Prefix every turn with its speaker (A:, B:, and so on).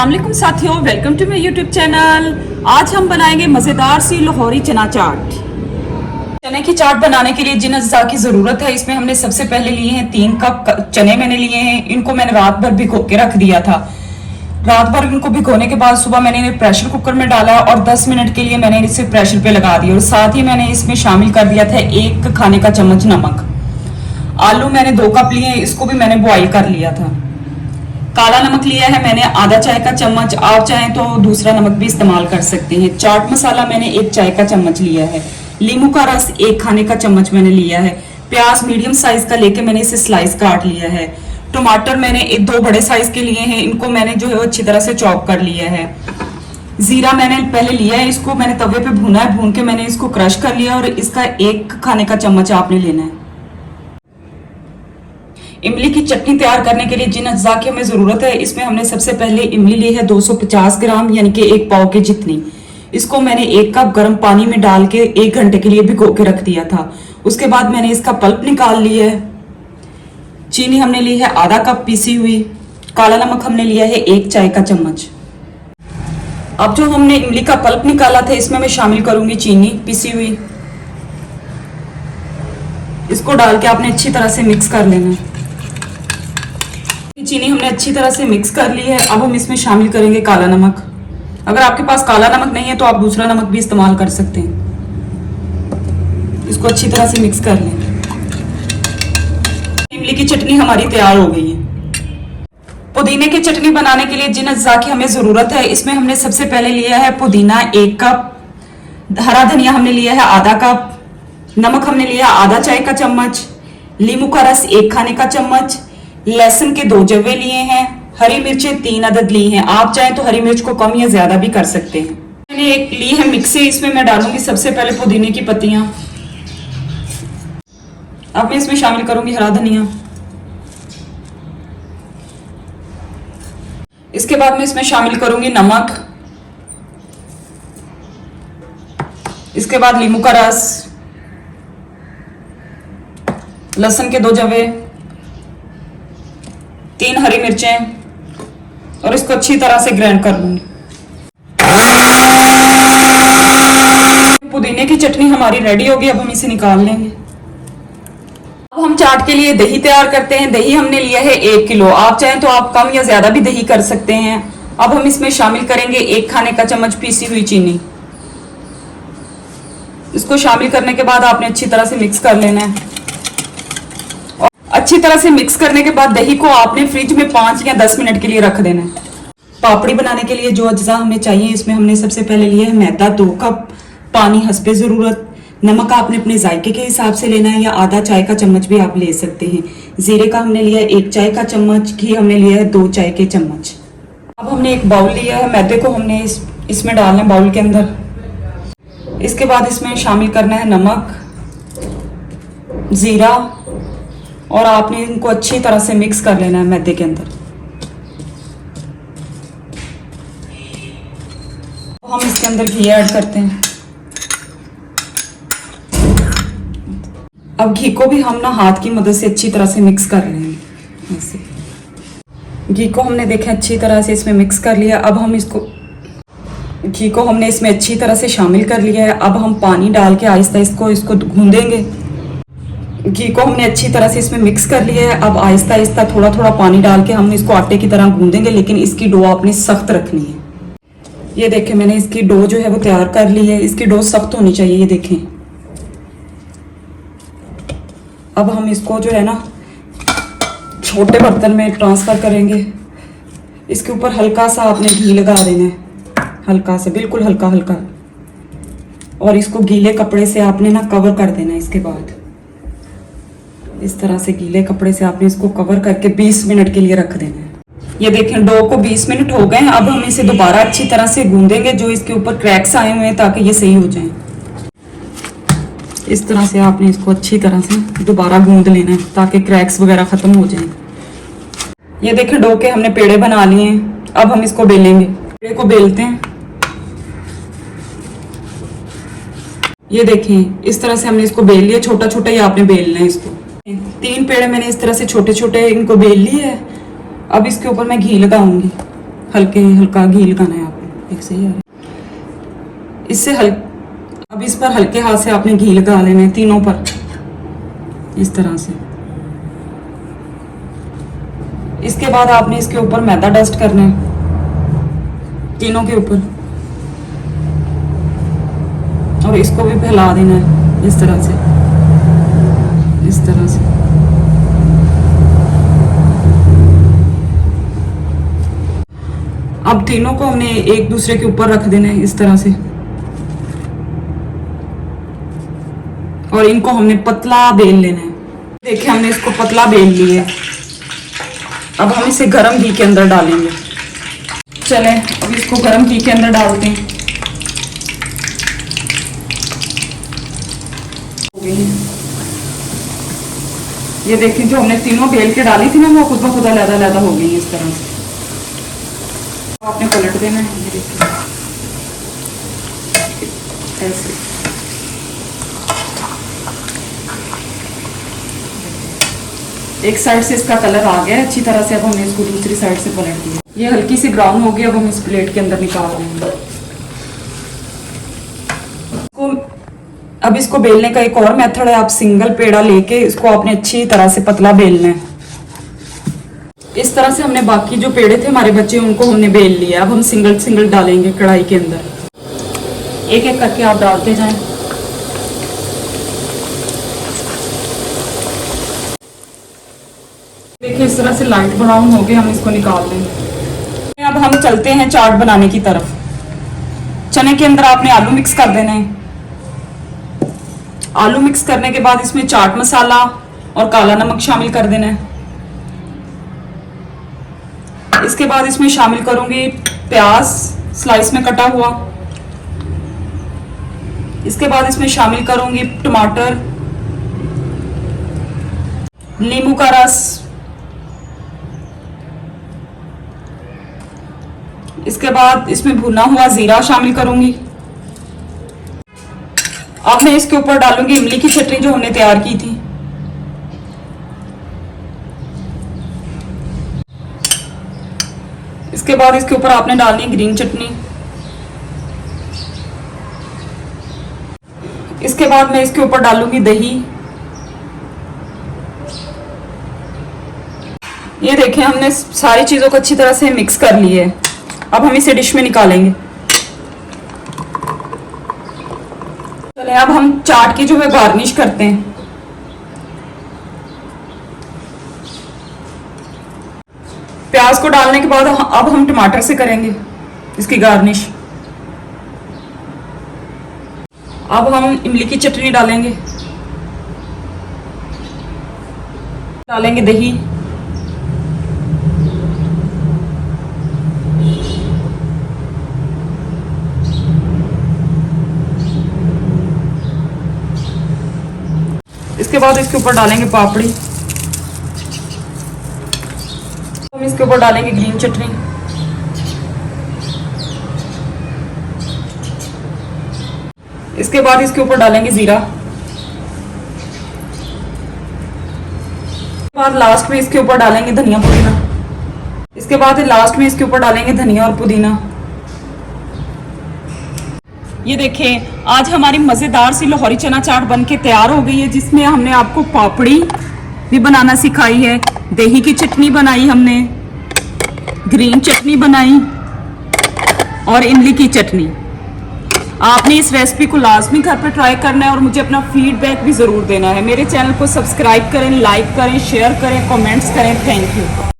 A: अस्सलामुअलैकुम साथियों, welcome to my YouTube channel. आज हम बनाएंगे मज़ेदार सी लाहौरी चना चाट। चने की चाट बनाने के लिए जिन अज्जा की ज़रूरत है, इसमें हमने सबसे पहले लिए हैं 3 कप चने मैंने लिए हैं। इनको मैंने रात भर भिगो के रख दिया था। रात भर इनको भिगोने के बाद सुबह मैंने इन्हें प्रेशर कुकर में डाला और 10 मिनट के लिए मैंने इसे प्रेशर पे लगा दिया। और साथ ही मैंने इसमें शामिल कर दिया था 1 खाने का चम्मच नमक। आलू मैंने 2 कप लिए, इसको भी मैंने बॉईल कर लिया था। काला नमक लिया है मैंने आधा चाय का चम्मच, आप चाहें तो दूसरा नमक भी इस्तेमाल कर सकते हैं। चाट मसाला मैंने 1 चाय का चम्मच लिया है। लींबू का रस 1 खाने का चम्मच मैंने लिया है। प्याज मीडियम साइज का लेके मैंने इसे स्लाइस काट लिया है। टमाटर मैंने 2 बड़े साइज के लिए हैं, इनको मैंने जो है वो अच्छी तरह से चॉप कर लिया है। जीरा मैंने पहले लिया है, इसको मैंने तवे पे भूना है, भून के मैंने इसको क्रश कर लिया और इसका 1 खाने का चम्मच आपने लेना है। इमली की चटनी तैयार करने के लिए जिन अज्जा की हमें जरूरत है, इसमें हमने सबसे पहले इमली ली है 250 ग्राम, यानी कि 1 पाव के जितनी। इसको मैंने 1 कप गर्म पानी में डाल के 1 घंटे के लिए भिगो के रख दिया था। उसके बाद मैंने इसका पल्प निकाल लिया है। चीनी हमने ली है आधा कप पीसी हुई। काला नमक हमने लिया है 1 चाय का चम्मच। अब जो हमने इमली का पल्प निकाला था, इसमें मैं शामिल करूंगी चीनी पीसी हुई। इसको डाल के आपने अच्छी तरह से मिक्स कर लेना है। चीनी हमने अच्छी तरह से मिक्स कर ली है। अब हम इसमें शामिल करेंगे काला नमक। अगर आपके पास काला नमक नहीं है तो आप दूसरा नमक भी इस्तेमाल कर सकते हैं। इसको अच्छी तरह से मिक्स कर लें। इमली की चटनी हमारी तैयार हो गई है। पुदीने की चटनी बनाने के लिए जिन अज्जा की हमें जरूरत है, इसमें हमने सबसे पहले लिया है पुदीना 1 कप, हरा धनिया हमने लिया है आधा कप, नमक हमने लिया आधा चाय का चम्मच, लींबू का रस 1 खाने का चम्मच, लहसुन के 2 जवे लिए हैं, हरी मिर्चें 3 अदद ली हैं। आप चाहें तो हरी मिर्च को कम या ज्यादा भी कर सकते हैं। मैंने एक ली है मिक्सी, इसमें मैं डालूंगी सबसे पहले पुदीने की पत्तियां। अब मैं इसमें शामिल करूंगी हरा धनिया। इसके बाद मैं इसमें शामिल करूंगी नमक। इसके बाद नींबू का रस, लहसुन के 2 जवे, 3 हरी मिर्चें और इसको अच्छी तरह से ग्राइंड कर लूंगी। पुदीने की चटनी हमारी रेडी होगी। अब हम इसे निकाल लेंगे। अब हम चाट के लिए दही तैयार करते हैं। दही हमने लिया है 1 किलो। आप चाहें तो आप कम या ज्यादा भी दही कर सकते हैं। अब हम इसमें शामिल करेंगे 1 खाने का चम्मच पीसी हुई चीनी। इसको शामिल करने के बाद आपने अच्छी तरह से मिक्स कर लेना है। अच्छी तरह से मिक्स करने के बाद दही को आपने फ्रिज में 5 या 10 मिनट के लिए रख देना है। पापड़ी बनाने के लिए जो अज्जा हमें चाहिए, इसमें हमने सबसे पहले लिया है मैदा 2 कप, पानी हस्बे ज़रूरत, नमक आपने अपने जायके के हिसाब से लेना है या आधा चाय का चम्मच भी आप ले सकते हैं। जीरे का हमने लिया है 1 चाय का चम्मच, घी हमने लिया है 2 चाय के चम्मच। अब हमने एक बाउल लिया है, मैदे को हमने इसमें डालना है बाउल के अंदर। इसके बाद इसमें शामिल करना है नमक, जीरा और आपने इनको अच्छी तरह से मिक्स कर लेना है मैदे के अंदर। हम इसके अंदर घी ऐड करते हैं। अब घी को भी हम ना हाथ की मदद से अच्छी तरह से मिक्स कर लेंगे। ऐसे घी को हमने देखा अच्छी तरह से इसमें मिक्स कर लिया। अब हम इसको घी को हमने इसमें अच्छी तरह से शामिल कर लिया है। अब हम पानी डाल के आहिस्ता इसको गूंदेंगे। घी को हमने अच्छी तरह से इसमें मिक्स कर लिया है। अब आहिस्ता आहिस्ता थोड़ा थोड़ा पानी डाल के हम इसको आटे की तरह गूंदेंगे, लेकिन इसकी डो आपने सख्त रखनी है। ये देखें, मैंने इसकी डो जो है वो तैयार कर ली है। इसकी डो सख्त होनी चाहिए, ये देखें। अब हम इसको जो है ना छोटे बर्तन में ट्रांसफर करेंगे। इसके ऊपर हल्का सा आपने घी लगा देना है, हल्का सा, बिल्कुल हल्का हल्का, और इसको गीले कपड़े से आपने ना कवर कर देना है। इसके बाद इस तरह से गीले कपड़े से आपने इसको कवर करके 20 मिनट के लिए रख देना है। ये देखें, डो को 20 मिनट हो गए हैं। अब हम इसे दोबारा अच्छी तरह से गूंदेंगे, जो इसके ऊपर क्रैक्स आए हुए हैं, ताकि ये सही हो जाए। इस तरह से आपने इसको अच्छी तरह से दोबारा गूंद लेना है ताकि क्रैक्स वगैरह खत्म हो जाएं। ये देखें, डो के हमने पेड़े बना लिए हैं। अब हम इसको बेलेंगे। पेड़े को बेलते हैं। ये देखें, इस तरह से हमने इसको बेल लिया। छोटा छोटा ही आपने बेलना है इसको। 3 पेड़े मैंने इस तरह से छोटे छोटे इनको बेल लिए है। अब इसके ऊपर मैं घी लगाऊंगी। हल्का घी लगाना है आपको। एक सही है इससे अब इस पर हल्के हाथ से आपने घी लगा लेना है तीनों पर, इस तरह से। इसके बाद आपने इसके ऊपर मैदा डस्ट करना है तीनों के ऊपर, और इसको भी फैला देना है इस तरह से, इस तरह से। अब तीनों को हमने एक दूसरे के ऊपर रख देना है इस तरह से, और इनको हमने पतला बेल लेना है। देखिए हमने इसको पतला बेल लिया है। अब हम इसे गरम घी के अंदर डालेंगे। चलें अब इसको गरम घी के अंदर डालते हैं। ये देखिए जो हमने तीनों बेल के डाली थी ना, वो खुद ब खुद अलग-अलग हो गई इस तरह से। आपने पलट देना है, ये देखिए ऐसे। एक साइड से इसका कलर आ गया अच्छी तरह से। अब हमने इसको दूसरी साइड से पलट दिया, ये हल्की सी ब्राउन हो गई। अब हम इस प्लेट के अंदर निकाल देंगे। अब इसको बेलने का एक और मेथड है, आप सिंगल पेड़ा लेके इसको आपने अच्छी तरह से पतला बेलना है। इस तरह से हमने बाकी जो पेड़े थे हमारे बच्चे, उनको हमने बेल लिया। अब हम सिंगल सिंगल डालेंगे कढ़ाई के अंदर, एक एक करके आप डालते जाएं। देखिए इस तरह से लाइट ब्राउन हो गए, हम इसको निकाल लेंगे। अब हम चलते हैं चाट बनाने की तरफ। चने के अंदर आपने आलू मिक्स कर देने हैं। आलू मिक्स करने के बाद इसमें चाट मसाला और काला नमक शामिल कर देना है। इसके बाद इसमें शामिल करूंगी प्याज स्लाइस में कटा हुआ। इसके बाद इसमें शामिल करूंगी टमाटर, नींबू का रस। इसके बाद इसमें भुना हुआ जीरा शामिल करूंगी। अब मैं इसके ऊपर डालूंगी इमली की चटनी जो हमने तैयार की थी। इसके बाद इसके ऊपर आपने डालनी है ग्रीन चटनी। इसके बाद मैं इसके ऊपर डालूंगी दही। ये देखें हमने सारी चीजों को अच्छी तरह से मिक्स कर ली है। अब हम इसे डिश में निकालेंगे। चलिए अब हम चाट की जो है गार्निश करते हैं। प्याज को डालने के बाद अब हम टमाटर से करेंगे इसकी गार्निश। अब हम इमली की चटनी डालेंगे, डालेंगे दही, इसके बाद इसके ऊपर डालेंगे पापड़ी, हम इसके ऊपर डालेंगे ग्रीन चटनी, इसके बाद इसके ऊपर डालेंगे जीरा, बाद लास्ट में इसके ऊपर डालेंगे धनिया पुदीना, इसके बाद लास्ट में इसके ऊपर डालेंगे धनिया और पुदीना। ये देखें आज हमारी मज़ेदार सी लाहौरी चना चाट बनके तैयार हो गई है, जिसमें हमने आपको पापड़ी भी बनाना सिखाई है, दही की चटनी बनाई हमने, ग्रीन चटनी बनाई और इमली की चटनी। आपने इस रेसिपी को लाजमी घर पर ट्राई करना है और मुझे अपना फीडबैक भी ज़रूर देना है। मेरे चैनल को सब्सक्राइब करें, लाइक करें, शेयर करें, कमेंट्स करें। Thank you.